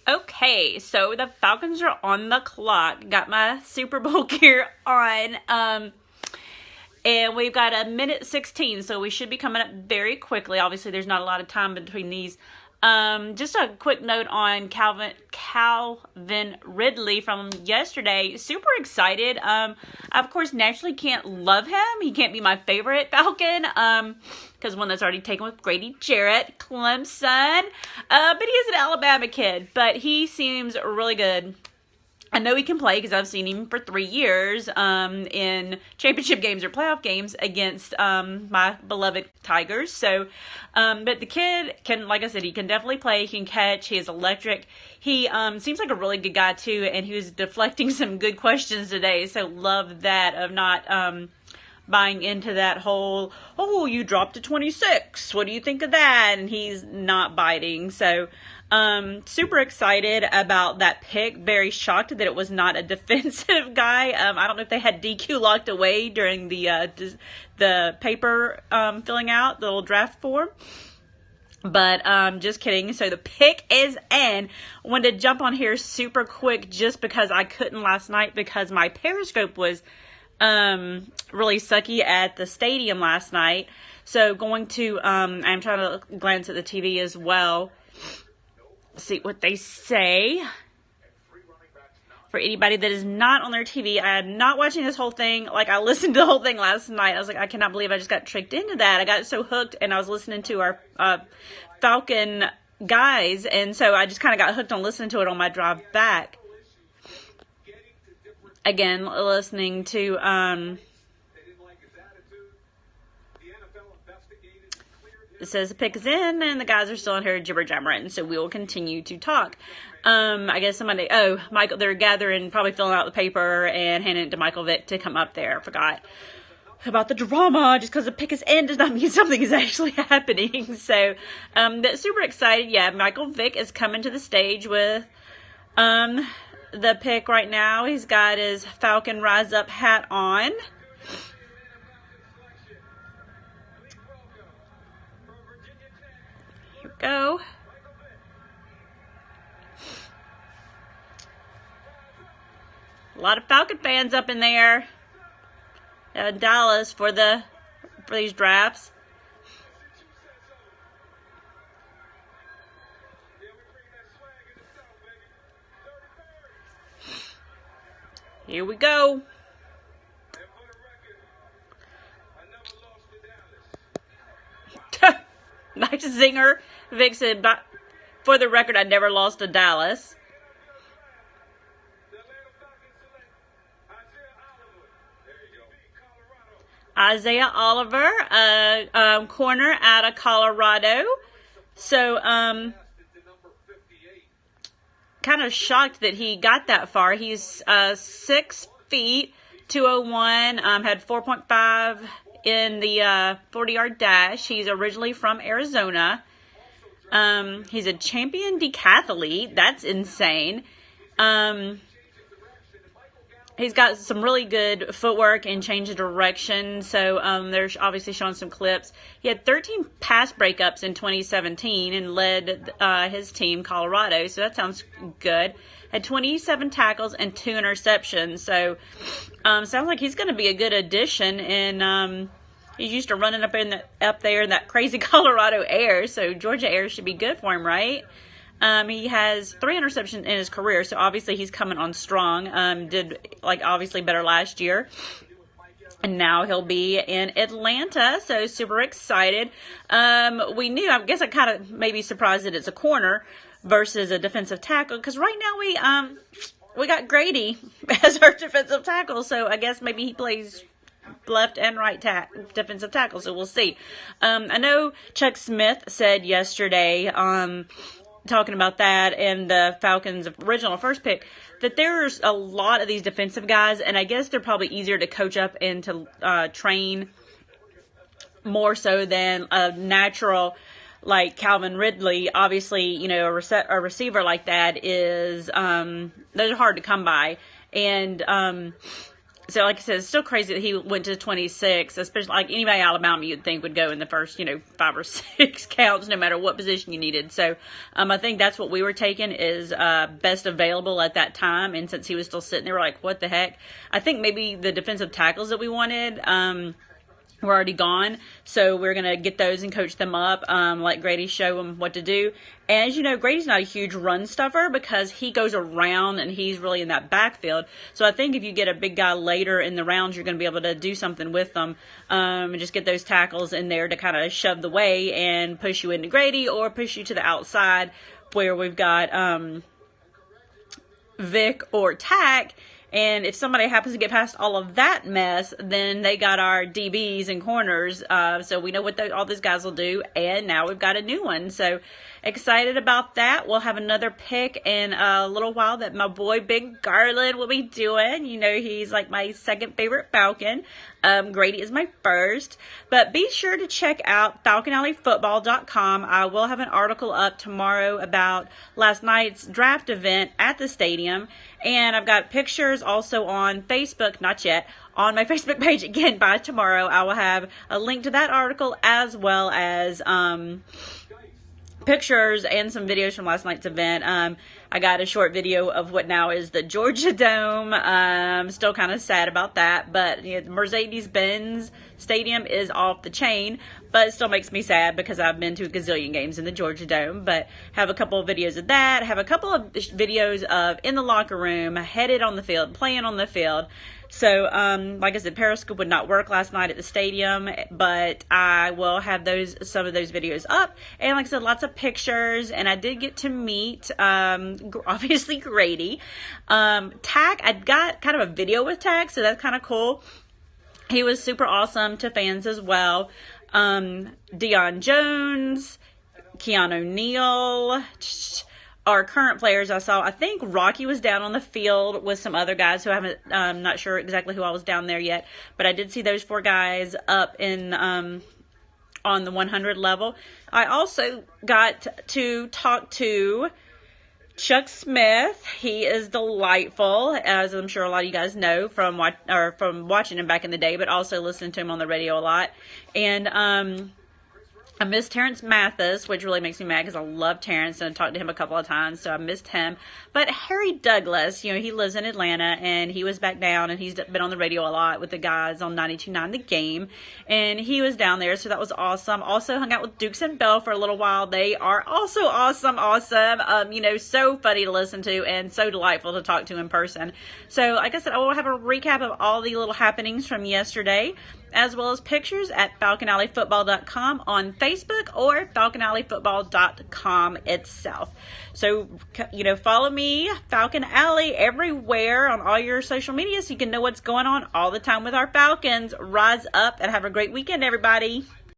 Okay, so the Falcons are on the clock. Got my Super Bowl gear on. And we've got a minute 16, so we should be coming up very quickly. Obviously, there's not a lot of time between these. Just a quick note on Calvin Ridley from yesterday. Super excited. I, of course, naturally can't love him. He can't be my favorite Falcon. Because one that's already taken with Grady Jarrett, Clemson. But he is an Alabama kid. But he seems really good. I know he can play because I've seen him for 3 years in championship games or playoff games against my beloved Tigers. So, but the kid can, like I said, he can definitely play. He can catch. He is electric. He seems like a really good guy too, and he was deflecting some good questions today. So love that of not buying into that whole, oh, you dropped to 26. What do you think of that? And he's not biting. So super excited about that pick. Very shocked that it was not a defensive guy. I don't know if they had DQ locked away during the paper filling out, the little draft form. But just kidding. So the pick is in. I wanted to jump on here super quick just because I couldn't last night because my Periscope was really sucky at the stadium last night. So going to, I'm trying to glance at the TV as well. See what they say. For anybody that is not on their TV, I am not watching this whole thing. Like, I listened to the whole thing last night. I was like, I cannot believe I just got tricked into that. I got so hooked, and I was listening to our Falcon guys, and so I just kind of got hooked on listening to it on my drive back. Again, listening to it says the pick is in, and the guys are still in here jibber jabbering, so we will continue to talk. I guess Michael, they're gathering, probably filling out the paper and handing it to Michael Vick to come up there. I forgot about the drama. Just because the pick is in does not mean something is actually happening. So, but super excited. Yeah, Michael Vick is coming to the stage with the pick right now. He's got his Falcon Rise Up hat on. Go. A lot of Falcon fans up in there. Dallas for these drafts. Here we go. Nice zinger. Vic said, for the record, I never lost to Dallas. Isaiah Oliver, corner out of Colorado. So, kind of shocked that he got that far. He's 6 feet, 201, had 4.5 in the 40-yard dash. He's originally from Arizona. He's a champion decathlete. That's insane. He's got some really good footwork and change of direction. So they're obviously showing some clips. He had 13 pass breakups in 2017 and led his team, Colorado. So that sounds good. Had 27 tackles and 2 interceptions. So sounds like he's going to be a good addition. And he's used to running up there in that crazy Colorado air. So Georgia air should be good for him, right? He has 3 interceptions in his career, so obviously he's coming on strong. Did, obviously better last year. And now he'll be in Atlanta, so super excited. We knew, I guess I kind of maybe surprised that it's a corner versus a defensive tackle, because right now we got Grady as our defensive tackle, so I guess maybe he plays left and right defensive tackle, so we'll see. I know Chuck Smith said yesterday, talking about that and the Falcons' original first pick, that there's a lot of these defensive guys, and I guess they're probably easier to coach up and to train more so than a natural like Calvin Ridley. Obviously, a receiver like that is those are hard to come by, and So, like I said, it's still crazy that he went to 26, especially like anybody at Alabama you'd think would go in the first, 5 or 6 counts, no matter what position you needed. So, I think that's what we were taking is best available at that time. And since he was still sitting there, we're like, what the heck? I think maybe the defensive tackles that we wanted were already gone. So we're going to get those and coach them up, let Grady show them what to do. And as you know, Grady's not a huge run stuffer because he goes around and he's really in that backfield. So I think if you get a big guy later in the rounds, you're going to be able to do something with them and just get those tackles in there to kind of shove the way and push you into Grady or push you to the outside where we've got Vic or Tack. And if somebody happens to get past all of that mess, then they got our DBs and corners. So we know what all those guys will do. And now we've got a new one. So excited about that. We'll have another pick in a little while that my boy Big Garland will be doing. He's like my second favorite Falcon. Grady is my first. But be sure to check out FalconAlleyFootball.com. I will have an article up tomorrow about last night's draft event at the stadium. And I've got pictures also on Facebook, not yet, on my Facebook page. Again, by tomorrow, I will have a link to that article as well as pictures and some videos from last night's event. I got a short video of what now is the Georgia Dome. Still kind of sad about that, but Mercedes-Benz Stadium is off the chain, but it still makes me sad because I've been to a gazillion games in the Georgia Dome. But have a couple of videos of that, have a couple of videos of in the locker room, headed on the field, playing on the field. So, like I said, Periscope would not work last night at the stadium, but I will have some of those videos up. And like I said, lots of pictures, and I did get to meet, obviously, Grady. Tack, I got kind of a video with Tack, so that's kind of cool. He was super awesome to fans as well. Deion Jones, Keanu Neal, our current players I saw. I think Rocky was down on the field with some other guys who I haven't, not sure exactly who I was down there yet, but I did see those 4 guys up in, on the 100 level. I also got to talk to Chuck Smith. He is delightful, as I'm sure a lot of you guys know from watching him back in the day, but also listening to him on the radio a lot. And I missed Terrence Mathis, which really makes me mad because I love Terrence and I talked to him a couple of times, so I missed him. But Harry Douglas, he lives in Atlanta, and he was back down, and he's been on the radio a lot with the guys on 92.9 The Game, and he was down there, so that was awesome. Also hung out with Dukes and Bell for a little while. They are also awesome. So funny to listen to and so delightful to talk to in person. So, like I said, I will have a recap of all the little happenings from yesterday, as well as pictures at FalconAlleyFootball.com on Facebook or FalconAlleyFootball.com itself. So, follow me, Falcon Alley, everywhere on all your social media so you can know what's going on all the time with our Falcons. Rise up and have a great weekend, everybody.